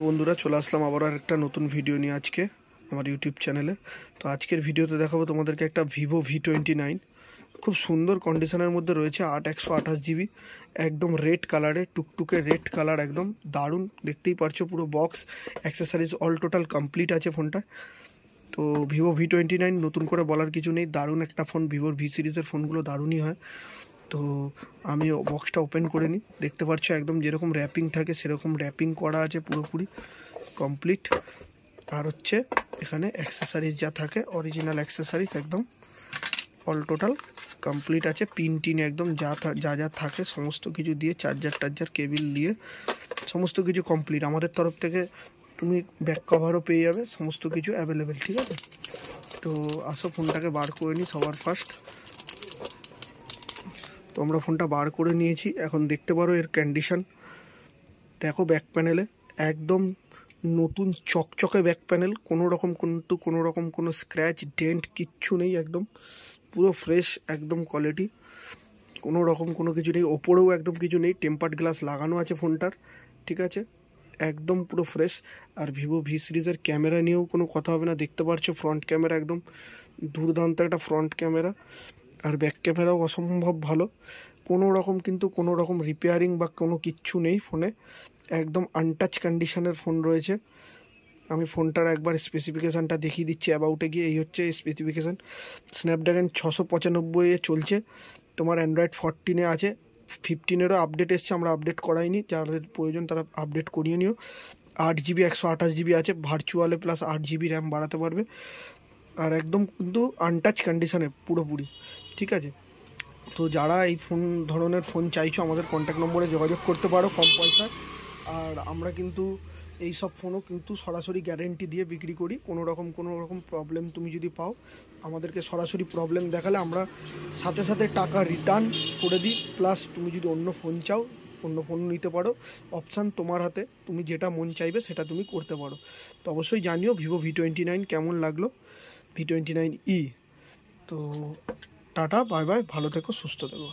বন্ধুরা চলে আসলাম আবার একটা নতুন ভিডিও নিয়ে আজকে আমার ইউটিউব চ্যানেলে। তো আজকের ভিডিওতে দেখাবো তোমাদেরকে একটা ভিভো V29 খুব সুন্দর কন্ডিশনের মধ্যে রয়েছে। 8/128 GB একদম রেড কালারে, টুকটুকে রেড কালার, একদম দারুণ, দেখতেই পারছো পুরো box accessories all total complete আছে ফোনটা। তো ভিভো V29 নতুন করে বলার কিছু নেই, দারুণ একটা ফোন। ভিভোর ভি সিরিজের ফোনগুলো দারুণই হয়। তো আমি বক্সটা ওপেন করে নিই, দেখতে পাচ্ছ একদম যেরকম র্যাপিং থাকে সেরকম র্যাপিং করা আছে, পুরোপুরি কমপ্লিট। আর হচ্ছে এখানে অ্যাক্সেসরিজ যা থাকে অরিজিনাল অ্যাক্সেসরিজ একদম অল টোটাল কমপ্লিট আছে। পিন টিন একদম যা যা থাকে সমস্ত কিছু দিয়ে, চার্জার কেবিল দিয়ে সমস্ত কিছু কমপ্লিট। আমাদের তরফ থেকে তুমি ব্যাক কভারও পেয়ে যাবে, সমস্ত কিছু অ্যাভেলেবেল, ঠিক আছে? তো আসো ফোনটাকে বার করে নিই সবার ফার্স্ট। তো আমরা ফোনটা বার করে নিয়েছি, এখন দেখতে পারো এর কন্ডিশন দেখো। ব্যাক প্যানেলে একদম নতুন চকচকে ব্যাক প্যানেল, কোনো রকম কোনো স্ক্র্যাচ ডেন্ট কিচ্ছু নেই, একদম পুরো ফ্রেশ একদম কোয়ালিটি, কোনো রকম কোনো কিছু নেই। ওপরেও একদম কিছু নেই, টেম্পার্ড গ্লাস লাগানো আছে ফোনটার, ঠিক আছে? একদম পুরো ফ্রেশ। আর ভিভো ভি সিরিজের ক্যামেরা নিয়েও কোনো কথা হবে না, দেখতে পাচ্ছ ফ্রন্ট ক্যামেরা একদম দুর্দান্ত একটা ফ্রন্ট ক্যামেরা, আর ব্যাক ক্যামেরাও অসম্ভব ভালো। কোনো রকম রিপেয়ারিং বা কোনো কিচ্ছু নেই ফোনে, একদম আনটাচ কন্ডিশনের ফোন রয়েছে। আমি ফোনটার একবার স্পেসিফিকেশানটা দেখিয়ে দিচ্ছি অ্যাবাউটে গিয়ে। এই হচ্ছে স্পেসিফিকেশান। স্ন্যাপড্রাগন 695 চলছে, তোমার অ্যান্ড্রয়েড 14 আছে, 15 আপডেট এসছে, আমরা আপডেট করাইনি, যাদের প্রয়োজন তারা আপডেট করিয়ে নিও। 8GB 128GB আছে, ভার্চুয়ালে প্লাস 8GB র্যাম বাড়াতে পারবে। আর একদম কিন্তু আনটাচ কন্ডিশনে পুরোপুরি, ঠিক আছে? তো যারা এই ধরনের ফোন চাইছো আমাদের কন্ট্যাক্ট নম্বরে যোগাযোগ করতে পারো কম পয়সায়। আর আমরা কিন্তু এই সব ফোনও কিন্তু সরাসরি গ্যারেন্টি দিয়ে বিক্রি করি। কোনো রকম প্রবলেম তুমি যদি পাও, আমাদেরকে সরাসরি প্রবলেম দেখালে আমরা সাথে সাথে টাকা রিটার্ন করে দিই। প্লাস তুমি যদি অন্য ফোন চাও, অন্য ফোন নিতে পারো, অপশান তোমার হাতে, তুমি যেটা মন চাইবে সেটা তুমি করতে পারো। তো অবশ্যই জানিও ভিভো V29 কেমন লাগলো, V29e। তো টাটা, বাই বাই, ভালো থেকো, সুস্থ থেকো।